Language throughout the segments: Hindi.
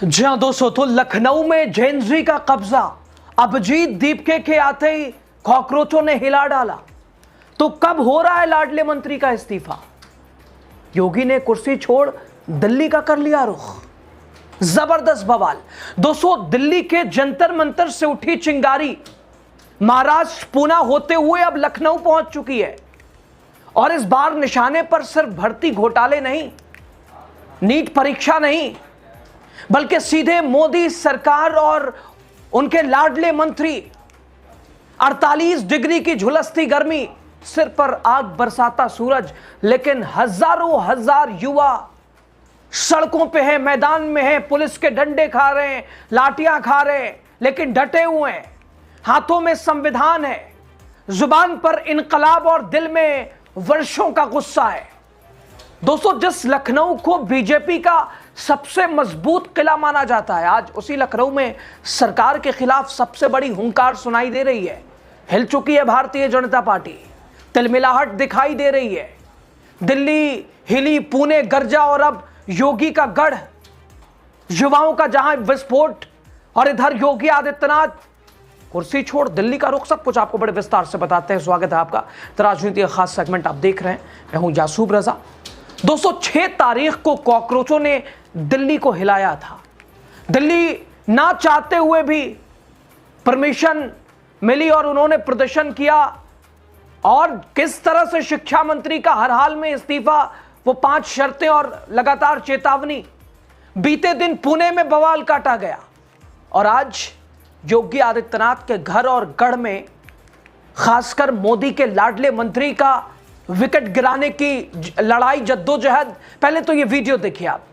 जी हाँ दोस्तों, तो लखनऊ में जेनजी का कब्जा अभिजीत दीपके के आते ही कॉकरोचों ने हिला डाला। तो कब हो रहा है लाडले मंत्री का इस्तीफा? योगी ने कुर्सी छोड़ दिल्ली का कर लिया रुख। जबरदस्त बवाल दोस्तों, दिल्ली के जंतर मंतर से उठी चिंगारी महाराष्ट्र पूना होते हुए अब लखनऊ पहुंच चुकी है। और इस बार निशाने पर सिर्फ भर्ती घोटाले नहीं, नीट परीक्षा नहीं, बल्कि सीधे मोदी सरकार और उनके लाडले मंत्री। 48 डिग्री की झुलसती गर्मी, सिर पर आग बरसाता सूरज, लेकिन हजारों हजार युवा सड़कों पे हैं, मैदान में हैं, पुलिस के डंडे खा रहे हैं, लाठियां खा रहे हैं, लेकिन डटे हुए हैं। हाथों में संविधान है, जुबान पर इनकलाब और दिल में वर्षों का गुस्सा है। दोस्तों, जिस लखनऊ को बीजेपी का सबसे मजबूत किला माना जाता है, आज उसी लखनऊ में सरकार के खिलाफ सबसे बड़ी हुंकार सुनाई दे रही है। हिल चुकी है भारतीय जनता पार्टी, तिलमिलाहट दिखाई दे रही है। दिल्ली हिली, पुणे गरजा और अब योगी का गढ़, युवाओं का जहां विस्फोट, और इधर योगी आदित्यनाथ कुर्सी छोड़ दिल्ली का रुख। सब कुछ आपको बड़े विस्तार से बताते हैं। स्वागत है आपका राजनीति का खास सेगमेंट आप देख रहे हैं। मैं हूं यासूब रजा। दोस्तों, 6 तारीख को कॉकरोचों ने दिल्ली को हिलाया था। दिल्ली ना चाहते हुए भी परमिशन मिली और उन्होंने प्रदर्शन किया। और किस तरह से शिक्षा मंत्री का हर हाल में इस्तीफा, वो 5 शर्तें और लगातार चेतावनी। बीते दिन पुणे में बवाल काटा गया और आज योगी आदित्यनाथ के घर और गढ़ में खासकर मोदी के लाडले मंत्री का विकेट गिराने की लड़ाई, जद्दोजहद। पहले तो ये वीडियो देखिए आप।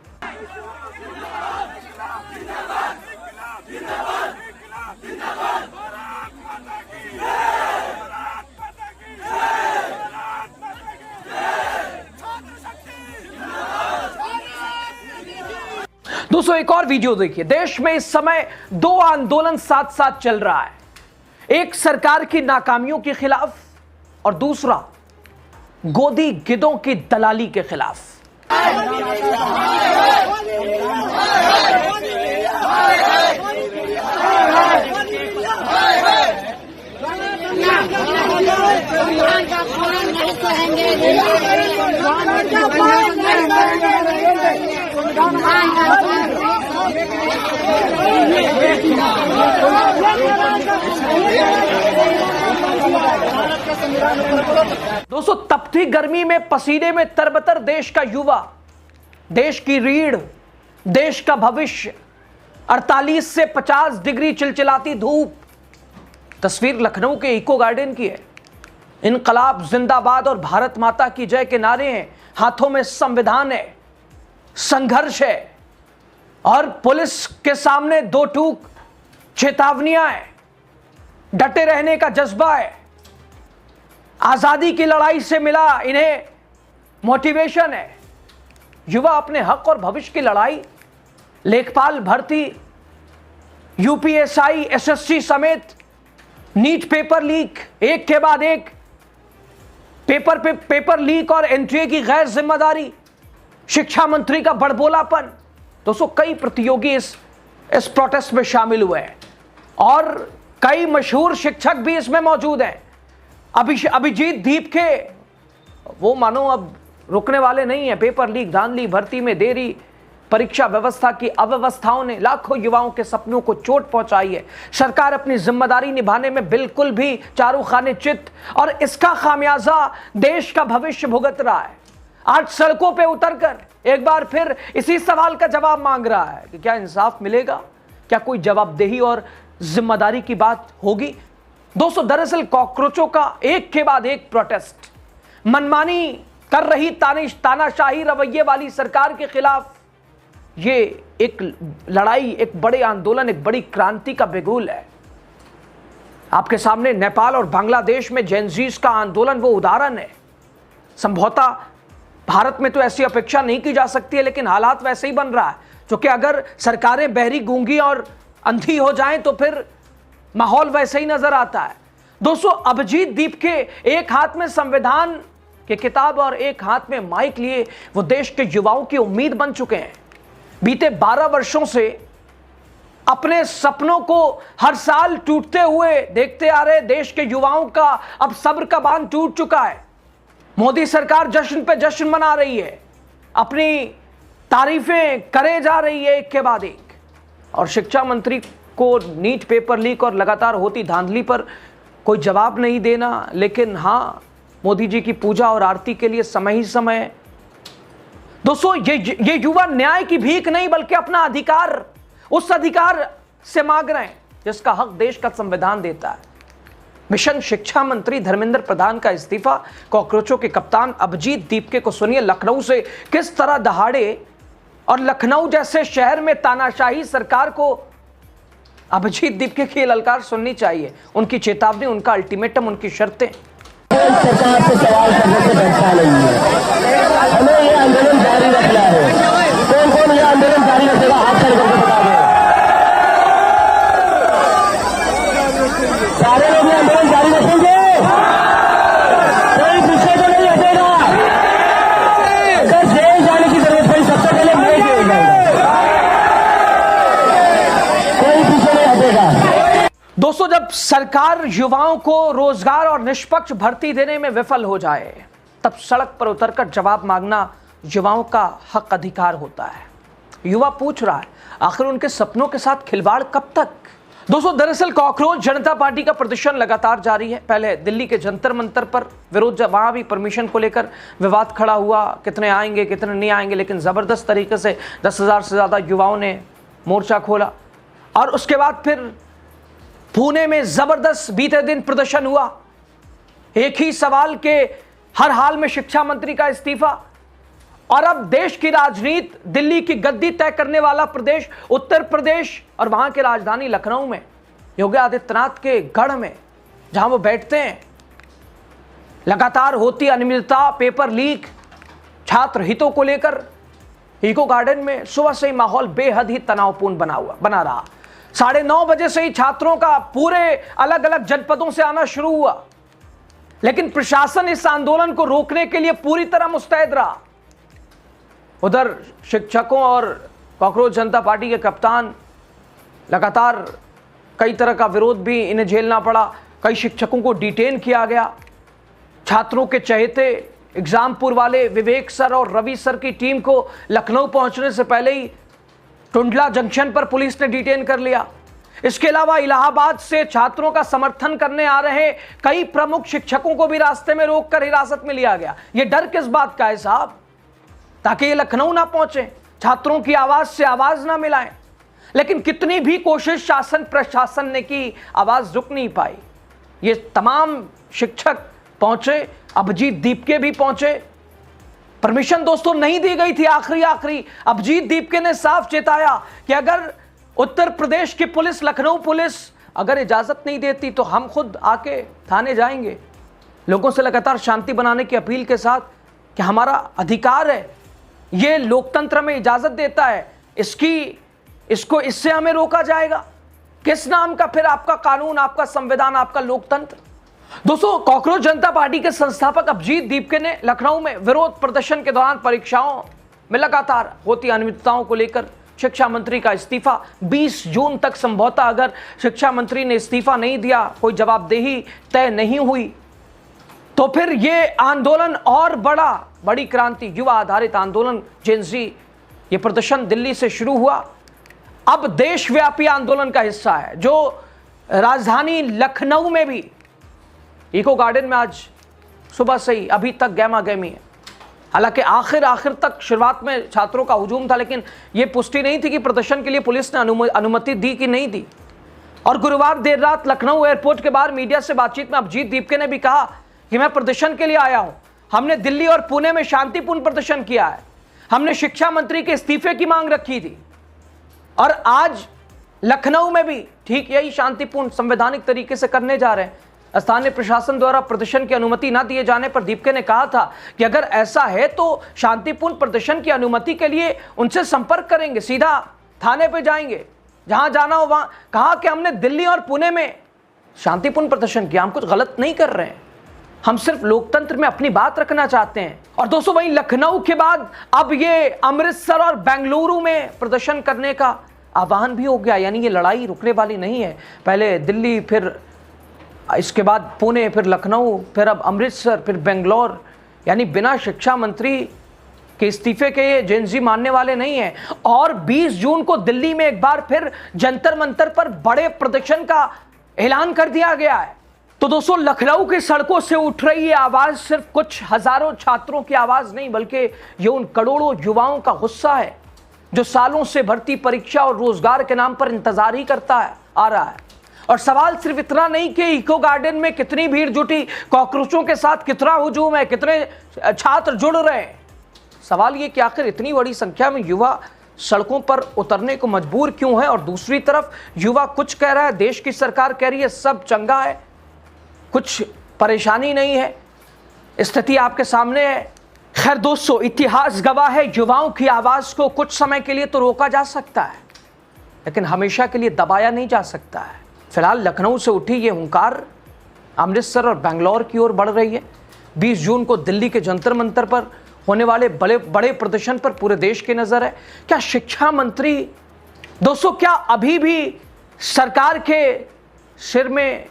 दोस्तों, एक और वीडियो देखिए। देश में इस समय 2 आंदोलन साथ साथ चल रहा है, एक सरकार की नाकामियों के खिलाफ और दूसरा गोदी गिद्धों की दलाली के खिलाफ। दोस्तों, तपती गर्मी में पसीने में तरबतर देश का युवा, देश की रीढ़, देश का भविष्य, 48 से 50 डिग्री चिलचिलाती धूप। तस्वीर लखनऊ के इको गार्डन की है। इनकलाब जिंदाबाद और भारत माता की जय के नारे हैं, हाथों में संविधान है, संघर्ष है और पुलिस के सामने 2 टूक चेतावनियां हैं। डटे रहने का जज्बा है। आजादी की लड़ाई से मिला इन्हें मोटिवेशन है। युवा अपने हक और भविष्य की लड़ाई, लेखपाल भर्ती, यूपीएसआई, एसएससी समेत नीट पेपर लीक, एक के बाद एक पेपर लीक और एनटीए की गैर जिम्मेदारी, शिक्षा मंत्री का बड़बोलापन। दोस्तों, कई प्रतियोगी इस प्रोटेस्ट में शामिल हुए हैं और कई मशहूर शिक्षक भी इसमें मौजूद हैं। अभिजीत दीपके, वो मानो अब रुकने वाले नहीं है। पेपर लीक, धांधली, भर्ती में देरी, परीक्षा व्यवस्था की अव्यवस्थाओं ने लाखों युवाओं के सपनों को चोट पहुंचाई है। सरकार अपनी जिम्मेदारी निभाने में बिल्कुल भी चारूखाने चित, और इसका खामियाजा देश का भविष्य भुगत रहा है। आज सड़कों पे उतरकर एक बार फिर इसी सवाल का जवाब मांग रहा है कि क्या इंसाफ मिलेगा, क्या कोई जवाबदेही और जिम्मेदारी की बात होगी। दोस्तों, दरअसल कॉकरोचों का एक के बाद एक प्रोटेस्ट, मनमानी कर रही तानाशाही रवैये वाली सरकार के खिलाफ ये एक लड़ाई, एक बड़े आंदोलन, एक बड़ी क्रांति का बिगुल है। आपके सामने नेपाल और बांग्लादेश में जेनजीज का आंदोलन वो उदाहरण है। संभवतः भारत में तो ऐसी अपेक्षा नहीं की जा सकती है, लेकिन हालात वैसे ही बन रहा है। क्योंकि अगर सरकारें बहरी, गूंगी और अंधी हो जाएं तो फिर माहौल वैसे ही नजर आता है। दोस्तों, अभिजीत दीपके एक हाथ में संविधान की किताब और एक हाथ में माइक लिए वो देश के युवाओं की उम्मीद बन चुके हैं। बीते 12 वर्षों से अपने सपनों को हर साल टूटते हुए देखते आ रहे देश के युवाओं का अब सब्र का बांध टूट चुका है। मोदी सरकार जश्न पे जश्न मना रही है, अपनी तारीफें करे जा रही है एक के बाद एक, और शिक्षा मंत्री को नीट पेपर लीक और लगातार होती धांधली पर कोई जवाब नहीं देना। लेकिन हाँ, मोदी जी की पूजा और आरती के लिए समय ही समय है। दोस्तों, ये युवा न्याय की भीख नहीं बल्कि अपना अधिकार, उस अधिकार से मांग रहे हैं जिसका हक देश का संविधान देता है। मिशन शिक्षा मंत्री धर्मेंद्र प्रधान का इस्तीफा, कॉकरोचों के कप्तान अभिजीत दीपके को सुनिए लखनऊ से किस तरह दहाड़े, और लखनऊ जैसे शहर में तानाशाही सरकार को अभिजीत दीपके की ललकार सुननी चाहिए। उनकी चेतावनी, उनका अल्टीमेटम, उनकी शर्तें। सरकार से सवाल करने से डरता नहीं है, हमें ये आंदोलन जारी रखना है। कौन कौन ये आंदोलन जारी रखेगा, हाथ खड़े करके बता दें। सारे लोग ये आंदोलन जारी रखेंगे, कोई पीछे तो नहीं हटेगा। अगर जेल जाने की जरूरत पड़ी सबसे पहले मैं जेल जाऊंगा, कोई पीछे नहीं हटेगा। दोस्तों, जब सरकार युवाओं को रोजगार और निष्पक्ष भर्ती देने में विफल हो जाए, तब सड़क पर उतरकर जवाब मांगना युवाओं का हक अधिकार होता है। युवा पूछ रहा है, आखिर उनके सपनों के साथ खिलवाड़ कब तक? दोस्तों, दरअसल कॉकरोच जनता पार्टी का प्रदर्शन लगातार जारी है। पहले दिल्ली के जंतर मंतर पर विरोध, वहां भी परमिशन को लेकर विवाद खड़ा हुआ, कितने आएंगे कितने नहीं आएंगे, लेकिन जबरदस्त तरीके से 10,000 से ज्यादा युवाओं ने मोर्चा खोला। और उसके बाद फिर पुणे में जबरदस्त बीते दिन प्रदर्शन हुआ, एक ही सवाल के हर हाल में शिक्षा मंत्री का इस्तीफा। और अब देश की राजनीति, दिल्ली की गद्दी तय करने वाला प्रदेश उत्तर प्रदेश और वहां की राजधानी लखनऊ में योगी आदित्यनाथ के गढ़ में जहां वो बैठते हैं, लगातार होती अनियमितता, पेपर लीक, छात्र हितों को लेकर इको गार्डन में सुबह से ही माहौल बेहद ही तनावपूर्ण बना रहा। 9:30 बजे से ही छात्रों का पूरे अलग अलग जनपदों से आना शुरू हुआ, लेकिन प्रशासन इस आंदोलन को रोकने के लिए पूरी तरह मुस्तैद रहा। उधर शिक्षकों और कॉकरोच जनता पार्टी के कप्तान लगातार कई तरह का विरोध भी इन्हें झेलना पड़ा। कई शिक्षकों को डिटेन किया गया। छात्रों के चहेते एग्जामपुर वाले विवेक सर और रवि सर की टीम को लखनऊ पहुंचने से पहले ही टुंडला जंक्शन पर पुलिस ने डिटेन कर लिया। इसके अलावा इलाहाबाद से छात्रों का समर्थन करने आ रहे कई प्रमुख शिक्षकों को भी रास्ते में रोककर हिरासत में लिया गया। यह डर किस बात का है साहब? ताकि ये लखनऊ ना पहुंचे, छात्रों की आवाज से आवाज ना मिलाएं। लेकिन कितनी भी कोशिश शासन प्रशासन ने की, आवाज रुक नहीं पाई। ये तमाम शिक्षक पहुंचे, अभिजीत दीपके भी पहुंचे। परमिशन दोस्तों नहीं दी गई थी। आखिरी अभिजीत दीपके ने साफ चेताया कि अगर उत्तर प्रदेश की पुलिस, लखनऊ पुलिस अगर इजाजत नहीं देती तो हम खुद आके थाने जाएंगे। लोगों से लगातार शांति बनाने की अपील के साथ कि हमारा अधिकार है, ये लोकतंत्र में इजाजत देता है, इससे हमें रोका जाएगा? किस नाम का फिर आपका कानून, आपका संविधान, आपका लोकतंत्र? दोस्तों, कॉकरोच जनता पार्टी के संस्थापक अभिजीत दीपके ने लखनऊ में विरोध प्रदर्शन के दौरान परीक्षाओं में लगातार होती अनियमितताओं को लेकर शिक्षा मंत्री का इस्तीफा 20 जून तक संभवतः अगर शिक्षा मंत्री ने इस्तीफा नहीं दिया, कोई जवाबदेही तय नहीं हुई, तो फिर ये आंदोलन और बड़ी क्रांति, युवा आधारित आंदोलन जेनजी, ये प्रदर्शन दिल्ली से शुरू हुआ, अब देशव्यापी आंदोलन का हिस्सा है, जो राजधानी लखनऊ में भी इको गार्डन में आज सुबह से ही अभी तक गहमा गहमी है। हालांकि आखिर तक शुरुआत में छात्रों का हुजूम था, लेकिन यह पुष्टि नहीं थी कि प्रदर्शन के लिए पुलिस ने अनुमति दी कि नहीं दी। और गुरुवार देर रात लखनऊ एयरपोर्ट के बाहर मीडिया से बातचीत में अभिजीत दीपके ने भी कहा कि मैं प्रदर्शन के लिए आया हूं। हमने दिल्ली और पुणे में शांतिपूर्ण प्रदर्शन किया है, हमने शिक्षा मंत्री के इस्तीफे की मांग रखी थी, और आज लखनऊ में भी ठीक यही शांतिपूर्ण संवैधानिक तरीके से करने जा रहे हैं। स्थानीय प्रशासन द्वारा प्रदर्शन की अनुमति न दिए जाने पर दीपके ने कहा था कि अगर ऐसा है तो शांतिपूर्ण प्रदर्शन की अनुमति के लिए उनसे संपर्क करेंगे, सीधा थाने पे जाएंगे, जहां जाना हो वहां। कहा कि हमने दिल्ली और पुणे में शांतिपूर्ण प्रदर्शन किया, हम कुछ गलत नहीं कर रहे हैं, हम सिर्फ लोकतंत्र में अपनी बात रखना चाहते हैं। और दोस्तों, वहीं लखनऊ के बाद अब ये अमृतसर और बेंगलुरु में प्रदर्शन करने का आह्वान भी हो गया, यानी ये लड़ाई रुकने वाली नहीं है। पहले दिल्ली, फिर इसके बाद पुणे, फिर लखनऊ, फिर अब अमृतसर, फिर बेंगलोर, यानी बिना शिक्षा मंत्री के इस्तीफे के ये जेनजी मानने वाले नहीं हैं। और 20 जून को दिल्ली में एक बार फिर जंतर मंतर पर बड़े प्रदर्शन का ऐलान कर दिया गया है। तो दोस्तों, लखनऊ की सड़कों से उठ रही ये आवाज सिर्फ कुछ हजारों छात्रों की आवाज नहीं, बल्कि ये उन करोड़ों युवाओं का गुस्सा है जो सालों से भर्ती परीक्षा और रोजगार के नाम पर इंतजार ही करता आ रहा है। और सवाल सिर्फ इतना नहीं कि इको गार्डन में कितनी भीड़ जुटी, कॉकरोचों के साथ कितना हुजूम है, कितने छात्र जुड़ रहे हैं। सवाल ये कि आखिर इतनी बड़ी संख्या में युवा सड़कों पर उतरने को मजबूर क्यों है। और दूसरी तरफ युवा कुछ कह रहा है, देश की सरकार कह रही है सब चंगा है, कुछ परेशानी नहीं है। स्थिति आपके सामने है। खैर दोस्तों, इतिहास गवाह है, युवाओं की आवाज को कुछ समय के लिए तो रोका जा सकता है, लेकिन हमेशा के लिए दबाया नहीं जा सकता है। फिलहाल लखनऊ से उठी ये हुंकार अमृतसर और बेंगलोर की ओर बढ़ रही है। 20 जून को दिल्ली के जंतर मंतर पर होने वाले बड़े प्रदर्शन पर पूरे देश की नजर है। क्या शिक्षा मंत्री दोस्तों, क्या अभी भी सरकार के सिर में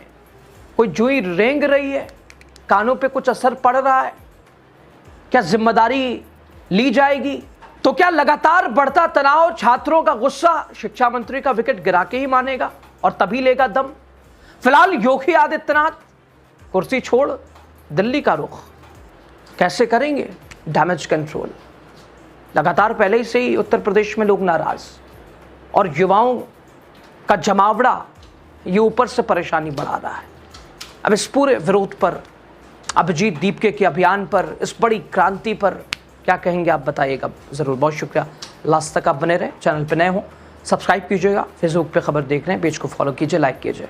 कोई जुई रेंग रही है? कानों पे कुछ असर पड़ रहा है? क्या जिम्मेदारी ली जाएगी? तो क्या लगातार बढ़ता तनाव, छात्रों का गुस्सा शिक्षा मंत्री का विकेट गिरा के ही मानेगा और तभी लेगा दम? फिलहाल योगी आदित्यनाथ कुर्सी छोड़ दिल्ली का रुख कैसे करेंगे डैमेज कंट्रोल? लगातार पहले से ही उत्तर प्रदेश में लोग नाराज और युवाओं का जमावड़ा ये ऊपर से परेशानी बढ़ा रहा है। अब इस पूरे विरोध पर, अभिजीत दीपके के अभियान पर, इस बड़ी क्रांति पर क्या कहेंगे आप बताइएगा ज़रूर। बहुत शुक्रिया, लास्ट तक आप बने रहे। चैनल पर नए हो सब्सक्राइब कीजिएगा, फेसबुक पे खबर देख रहे हैं पेज को फॉलो कीजिए, लाइक कीजिए।